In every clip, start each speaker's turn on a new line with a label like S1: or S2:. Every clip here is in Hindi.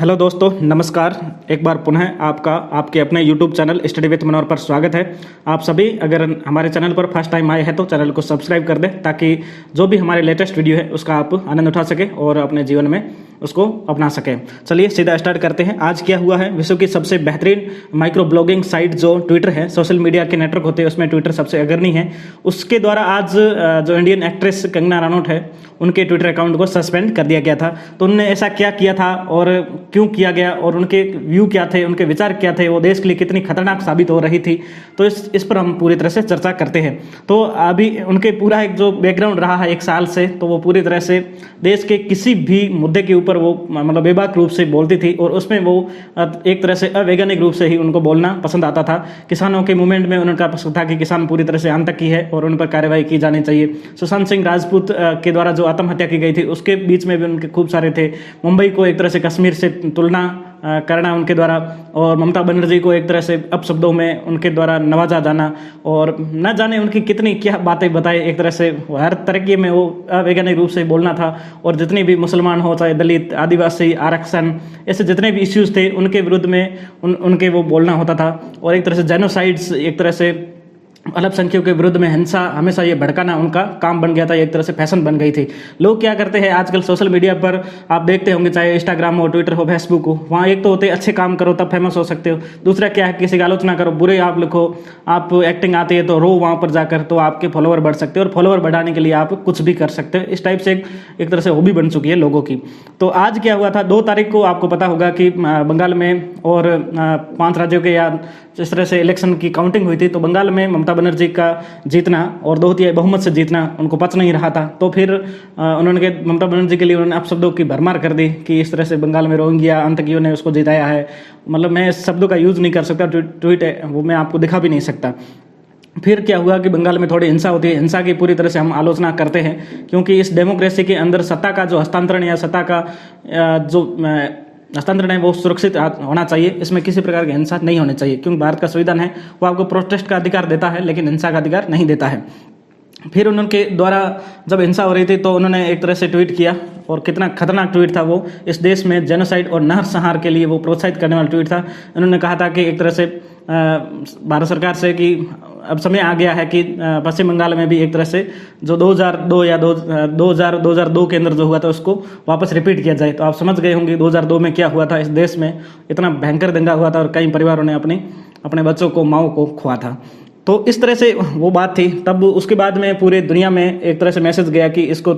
S1: हेलो दोस्तों, नमस्कार। एक बार पुनः आपका आपके अपने यूट्यूब चैनल स्टडी विथ मनोहर पर स्वागत है। आप सभी अगर हमारे चैनल पर फर्स्ट टाइम आए हैं तो चैनल को सब्सक्राइब कर दें ताकि जो भी हमारे लेटेस्ट वीडियो है उसका आप आनंद उठा सकें और अपने जीवन में उसको अपना सकें। चलिए सीधा स्टार्ट करते हैं। आज क्या हुआ है, विश्व की सबसे बेहतरीन माइक्रो ब्लॉगिंग साइट जो ट्विटर है, सोशल मीडिया के नेटवर्क होते हैं उसमें ट्विटर सबसे अग्रणी है। उसके द्वारा आज जो इंडियन एक्ट्रेस कंगना रनौत है उनके ट्विटर अकाउंट को सस्पेंड कर दिया गया था। तो उन्होंने ऐसा क्या किया था और क्यों किया गया और उनके व्यू क्या थे, उनके विचार क्या थे, वो देश के लिए कितनी खतरनाक साबित हो रही थी, तो इस पर हम पूरी तरह से चर्चा करते हैं। तो अभी उनके पूरा एक जो बैकग्राउंड रहा है 1 साल से, तो वो पूरी तरह से देश के किसी भी मुद्दे के ऊपर वो मतलब बेबाक रूप से बोलती थी और उसमें वो एक तरह से अवैज्ञानिक रूप से ही उनको बोलना पसंद आता था। किसानों के मूवमेंट में उनका पसंद था कि किसान पूरी तरह से आतंकी है और उन पर कार्रवाई की जानी चाहिए। सुशांत सिंह राजपूत के द्वारा जो आत्महत्या की गई थी उसके बीच में भी उनके खूब सारे थे। मुंबई को एक तरह से कश्मीर से तुलना करना उनके द्वारा, और ममता बनर्जी को एक तरह से अपशब्दों में उनके द्वारा नवाजा जाना, और न जाने उनकी कितनी क्या बातें बताए। एक तरह से हर तरह में वो अवैज्ञानिक रूप से बोलना था और जितने भी मुसलमान हो, चाहे दलित, आदिवासी, आरक्षण, ऐसे जितने भी इश्यूज थे उनके विरुद्ध में उनके वो बोलना होता था। और एक तरह से जेनोसाइड्स, एक तरह से अल्पसंख्यकों के विरुद्ध में हिंसा, हमेशा ये भड़काना उनका काम बन गया था, एक तरह से फैशन बन गई थी। लोग क्या करते हैं आजकल सोशल मीडिया पर, आप देखते होंगे चाहे इंस्टाग्राम हो, ट्विटर हो, फेसबुक हो, वहाँ एक तो होते अच्छे काम करो तब फेमस हो सकते हो, दूसरा क्या है किसी की आलोचना करो, बुरे आप लिखो, आप एक्टिंग आती है तो रो वहाँ पर जाकर, तो आपके फॉलोअर बढ़ सकते हो और फॉलोअर बढ़ाने के लिए आप कुछ भी कर सकते हो। इस टाइप से एक तरह से हॉबी बन चुकी है लोगों की। तो आज क्या हुआ था, 2 तारीख को आपको पता होगा कि बंगाल में और 5 राज्यों के या जिस तरह से इलेक्शन की काउंटिंग हुई थी, तो बंगाल में ममता बनर्जी का जीतना और 2/3 बहुमत से जीतना उनको पच नहीं रहा था। तो फिर उन्होंने ममता बनर्जी के लिए उन्होंने अपशब्दों की भरमार कर दी कि इस तरह से बंगाल में रोहिंग्या आतंकियों ने उसको जिताया है। मतलब मैं इस शब्दों का यूज़ नहीं कर सकता, ट्वीट है वो मैं आपको दिखा भी नहीं सकता। फिर क्या हुआ कि बंगाल में थोड़ी हिंसा होती है, हिंसा की पूरी तरह से हम आलोचना करते हैं क्योंकि इस डेमोक्रेसी के अंदर सत्ता का जो हस्तांतरण या सत्ता का जो हस्तांतरण है वो सुरक्षित होना चाहिए। इसमें किसी प्रकार की हिंसा नहीं होनी चाहिए क्योंकि भारत का संविधान है वो आपको प्रोटेस्ट का अधिकार देता है लेकिन हिंसा का अधिकार नहीं देता है। फिर उनके द्वारा जब हिंसा हो रही थी तो उन्होंने एक तरह से ट्वीट किया, और कितना खतरनाक ट्वीट था वो, इस देश में जेनोसाइड और नरसंहार के लिए वो प्रोत्साहित करने वाला ट्वीट था। उन्होंने कहा था कि एक तरह से भारत सरकार से कि अब समय आ गया है कि पश्चिम बंगाल में भी एक तरह से जो 2002 या 2002 के अंदर जो हुआ था उसको वापस रिपीट किया जाए। तो आप समझ गए होंगे 2002 में क्या हुआ था, इस देश में इतना भयंकर दंगा हुआ था और कई परिवारों ने अपने बच्चों को, माओ को खोआ था। तो इस तरह से वो बात थी। तब उसके बाद में पूरे दुनिया में एक तरह से मैसेज गया कि इसको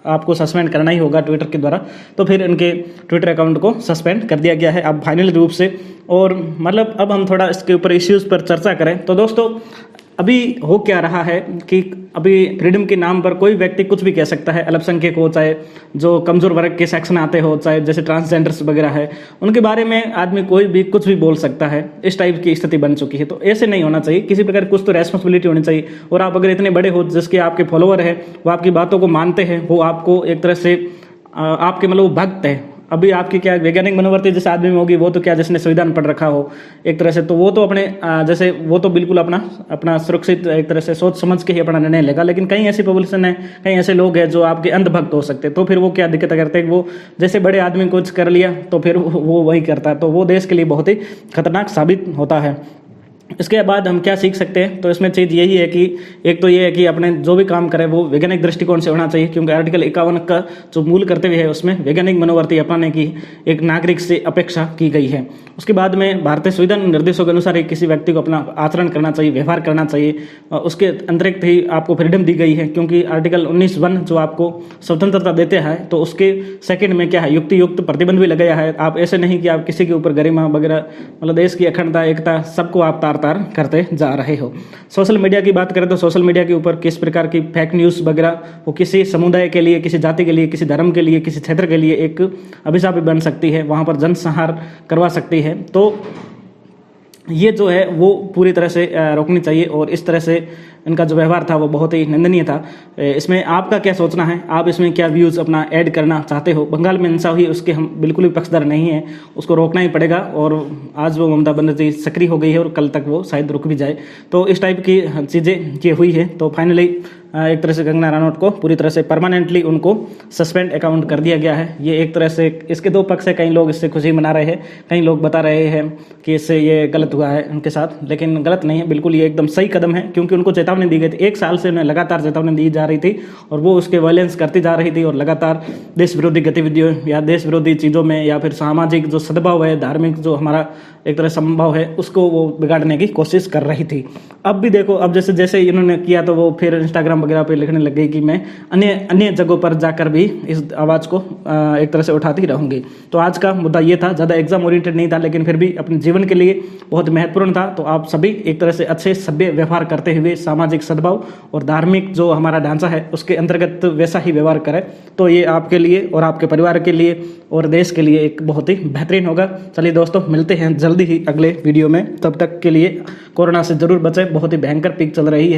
S1: आपको सस्पेंड करना ही होगा ट्विटर के द्वारा। तो फिर इनके ट्विटर अकाउंट को सस्पेंड कर दिया गया है अब फाइनल रूप से। और मतलब अब हम थोड़ा इसके ऊपर इश्यूज़ पर चर्चा करें तो दोस्तों, अभी हो क्या रहा है कि अभी फ्रीडम के नाम पर कोई व्यक्ति कुछ भी कह सकता है। अल्पसंख्यक हो, चाहे जो कमज़ोर वर्ग के सेक्शन आते हो, चाहे जैसे ट्रांसजेंडर्स वगैरह है, उनके बारे में आदमी कोई भी कुछ भी बोल सकता है। इस टाइप की स्थिति बन चुकी है। तो ऐसे नहीं होना चाहिए, किसी प्रकार कुछ तो रेस्पॉन्सिबिलिटी होनी चाहिए। और आप अगर इतने बड़े हो, जिसके आपके फॉलोअर है, वो आपकी बातों को मानते हैं, वो आपको एक तरह से आपके मतलब भक्त है। अभी आपकी क्या वैज्ञानिक मनोवृत्ति जिस आदमी में होगी, वो तो क्या जिसने संविधान पढ़ रखा हो एक तरह से, तो वो तो अपने जैसे वो तो बिल्कुल अपना सुरक्षित एक तरह से सोच समझ के ही अपना निर्णय लेगा। लेकिन कई ऐसी पॉपुलेशन है, कई ऐसे लोग हैं जो आपके अंधभक्त हो सकते हैं। तो फिर वो क्या दिक्कत करते हैं, वो जैसे बड़े आदमी कुछ कर लिया तो फिर वो वही करता है। तो वो देश के लिए बहुत ही खतरनाक साबित होता है। इसके बाद हम क्या सीख सकते हैं, तो इसमें चीज़ यही है कि एक तो ये है कि अपने जो भी काम करें वो वैज्ञानिक दृष्टिकोण से होना चाहिए क्योंकि आर्टिकल 51 का जो मूल कर्तव्य है उसमें वैज्ञानिक मनोवृत्ति अपनाने की एक नागरिक से अपेक्षा की गई है। उसके बाद में भारतीय संविधान निर्देशों के अनुसार ही किसी व्यक्ति को अपना आचरण करना चाहिए, व्यवहार करना चाहिए। उसके अतिरिक्त ही आपको फ्रीडम दी गई है क्योंकि आर्टिकल 19(1) जो आपको स्वतंत्रता देते हैं, तो उसके सेकंड में क्या है, युक्ति युक्त प्रतिबंध भी लगाया है। आप ऐसे नहीं कि आप किसी के ऊपर गरिमा वगैरह, मतलब देश की अखंडता, एकता, सबको आप तार करते जा रहे हो। सोशल मीडिया की बात करें तो सोशल मीडिया के ऊपर किस प्रकार की फेक न्यूज़ वगैरह वो किसी समुदाय के लिए, किसी जाति के लिए, किसी धर्म के लिए, किसी क्षेत्र के लिए एक अभिशाप बन सकती है, वहाँ पर जनसंहार करवा सकती है। तो ये जो है वो पूरी तरह से रोकनी चाहिए। और इस तरह से इनका जो व्यवहार था वो बहुत ही निंदनीय था। इसमें आपका क्या सोचना है, आप इसमें क्या व्यूज़ अपना ऐड करना चाहते हो? बंगाल में हिंसा हुई उसके हम बिल्कुल भी पक्षधर नहीं है, उसको रोकना ही पड़ेगा और आज वो ममता बनर्जी सक्रिय हो गई है और कल तक वो शायद रुक भी जाए। तो इस टाइप की चीज़ें ये हुई है। तो फाइनली एक तरह से कंगना रनौत को पूरी तरह से परमानेंटली उनको सस्पेंड अकाउंट कर दिया गया है। ये एक तरह से इसके दो पक्ष है, कई लोग इससे खुशी मना रहे हैं, कई लोग बता रहे हैं कि इससे ये गलत हुआ है उनके साथ, लेकिन गलत नहीं है बिल्कुल, ये एकदम सही कदम है क्योंकि उनको चेतावनी दी गई थी। 1 साल से उन्हें लगातार चेतावनी दी जा रही थी और वो उसके वायलेंस करती जा रही थी और लगातार देश विरोधी गतिविधियों या देश विरोधी चीज़ों में या फिर सामाजिक जो सद्भाव है, धार्मिक जो हमारा एक तरह संभव है, उसको वो बिगाड़ने की कोशिश कर रही थी। अब भी देखो, अब जैसे जैसे इन्होंने किया तो वो फिर इंस्टाग्राम वगैरह पे लिखने लग गई कि मैं अन्य जगहों पर जाकर भी इस आवाज़ को एक तरह से उठाती रहूँगी। तो आज का मुद्दा ये था, ज़्यादा एग्जाम ओरिएंटेड नहीं था लेकिन फिर भी अपने जीवन के लिए बहुत महत्वपूर्ण था। तो आप सभी एक तरह से अच्छे सभ्य व्यवहार करते हुए सामाजिक सद्भाव और धार्मिक जो हमारा ढांचा है उसके अंतर्गत वैसा ही व्यवहार करें, तो ये आपके लिए और आपके परिवार के लिए और देश के लिए एक बहुत ही बेहतरीन होगा। चलिए दोस्तों, मिलते हैं जल्दी ही अगले वीडियो में, तब तक के लिए कोरोना से जरूर बचें, बहुत ही भयंकर पीक चल रही है।